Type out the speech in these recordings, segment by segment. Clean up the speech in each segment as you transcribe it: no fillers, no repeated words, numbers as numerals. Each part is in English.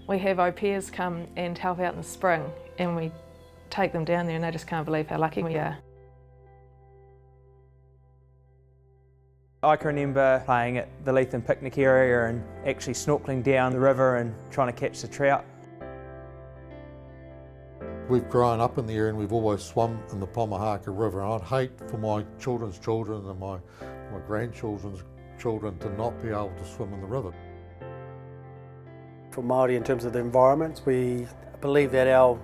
We have au pairs come and help out in the spring, and we take them down there and they just can't believe how lucky we are. I can remember playing at the Leithen picnic area and actually snorkelling down the river and trying to catch the trout. We've grown up in the area and we've always swum in the Pomahaka River, and I'd hate for my children's children and my grandchildren's children to not be able to swim in the river. For Māori, in terms of the environment, we believe that our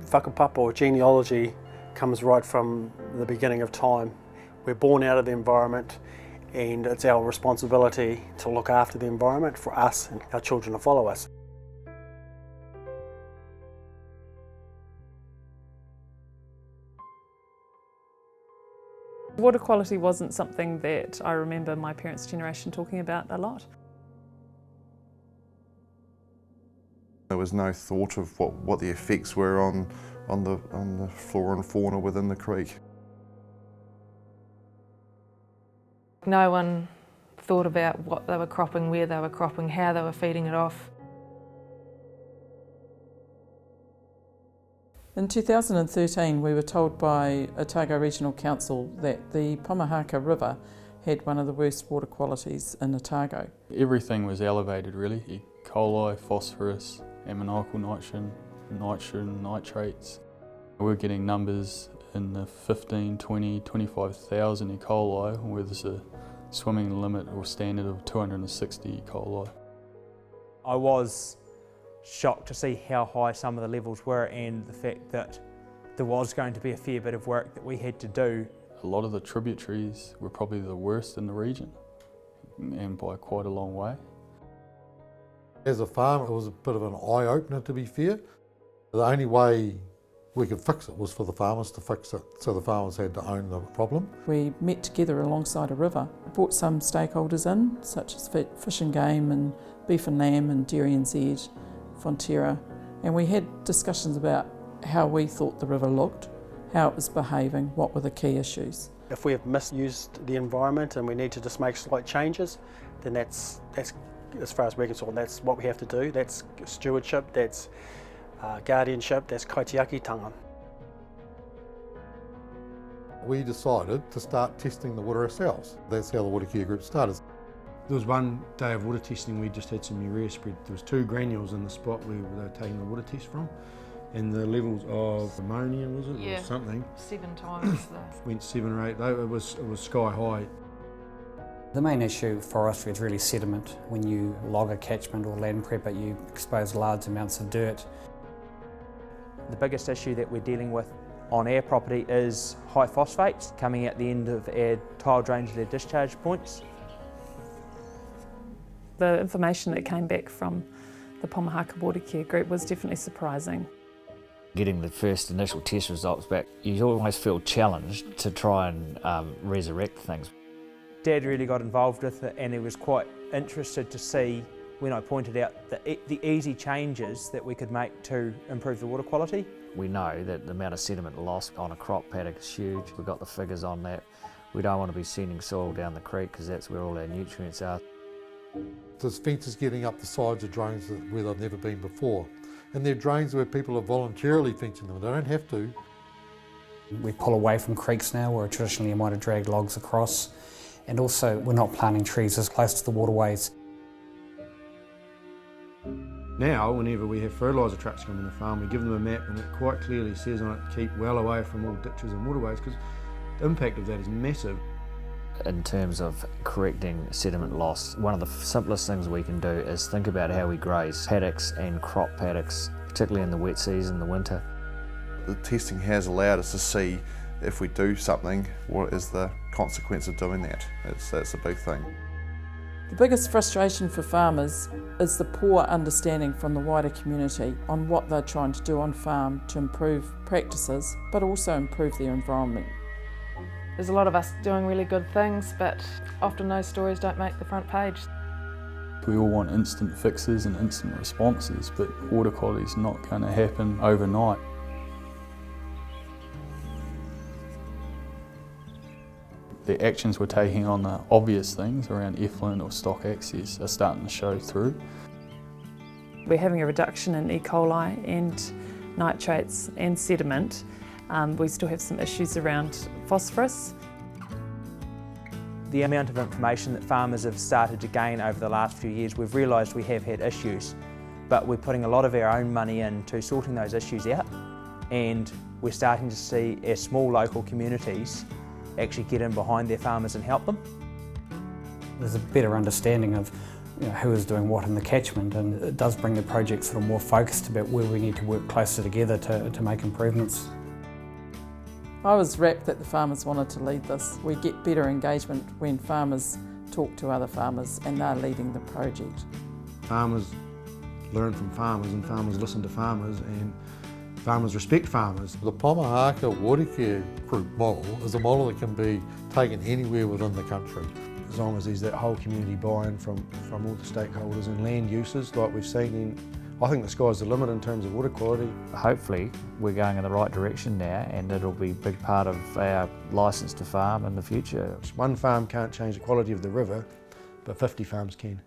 whakapapa or genealogy comes right from the beginning of time. We're born out of the environment, and it's our responsibility to look after the environment for us and our children to follow us. Water quality wasn't something that I remember my parents' generation talking about a lot. There was no thought of what the effects were on the flora and fauna within the creek. No one thought about what they were cropping, where they were cropping, how they were feeding it off. In 2013, we were told by Otago Regional Council that the Pomahaka River had one of the worst water qualities in Otago. Everything was elevated really, E. coli, phosphorus, ammoniacal nitrogen, nitrates. We were getting numbers in the 15, 20, 25,000 E. coli, where there's a swimming limit or standard of 260 E. coli. I was shocked to see how high some of the levels were and the fact that there was going to be a fair bit of work that we had to do. A lot of the tributaries were probably the worst in the region, and by quite a long way. As a farmer, it was a bit of an eye-opener, to be fair. The only way we could fix it was for the farmers to fix it, so the farmers had to own the problem. We met together alongside a river, brought some stakeholders in, such as Fish and Game and Beef and Lamb and Dairy NZ, Fonterra, and we had discussions about how we thought the river looked, how it was behaving, what were the key issues. If we have misused the environment and we need to just make slight changes, then that's as far as we're concerned, that's what we have to do. That's stewardship, that's guardianship, that's kaitiakitanga. We decided to start testing the water ourselves. That's how the Water Care Group started. There was one day of water testing, we just had some urea spread. There was 2 granules in the spot where they were taking the water test from, and the levels of ammonia, was it? Yeah, or something? 7 times went 7 or 8, it was sky high. The main issue for us is really sediment. When you log a catchment or land prep it, you expose large amounts of dirt. The biggest issue that we're dealing with on our property is high phosphates coming out the end of our tile drains at our discharge points. The information that came back from the Pomahaka Water Care Group was definitely surprising. Getting the first initial test results back, you almost feel challenged to try and resurrect things. Dad really got involved with it, and he was quite interested to see when I pointed out the easy changes that we could make to improve the water quality. We know that the amount of sediment lost on a crop paddock is huge. We've got the figures on that. We don't want to be sending soil down the creek because that's where all our nutrients are. There's fences getting up the sides of drains where they've never been before. And they're drains where people are voluntarily fencing them. They don't have to. We pull away from creeks now where traditionally you might have dragged logs across. And also we're not planting trees as close to the waterways. Now, whenever we have fertiliser trucks come on the farm, we give them a map and it quite clearly says on it, keep well away from all ditches and waterways, because the impact of that is massive. In terms of correcting sediment loss, one of the simplest things we can do is think about how we graze paddocks and crop paddocks, particularly in the wet season, the winter. The testing has allowed us to see if we do something, what is the consequence of doing that. That's a big thing. The biggest frustration for farmers is the poor understanding from the wider community on what they're trying to do on farm to improve practices, but also improve their environment. There's a lot of us doing really good things, but often those stories don't make the front page. We all want instant fixes and instant responses, but water quality is not going to happen overnight. The actions we're taking on the obvious things around effluent or stock access are starting to show through. We're having a reduction in E. coli and nitrates and sediment. We still have some issues around phosphorus. The amount of information that farmers have started to gain over the last few years, we've realised we have had issues, but we're putting a lot of our own money into sorting those issues out, and we're starting to see our small local communities actually get in behind their farmers and help them. There's a better understanding of who is doing what in the catchment, and it does bring the project sort of more focused about where we need to work closer together to make improvements. I was rapt that the farmers wanted to lead this. We get better engagement when farmers talk to other farmers and they're leading the project. Farmers learn from farmers and farmers listen to farmers and farmers respect farmers. The Pomahaka Water Care Group model is a model that can be taken anywhere within the country. As long as there's that whole community buy-in from all the stakeholders and land uses like we've seen I think the sky's the limit in terms of water quality. Hopefully we're going in the right direction now, and it'll be a big part of our licence to farm in the future. One farm can't change the quality of the river, but 50 farms can.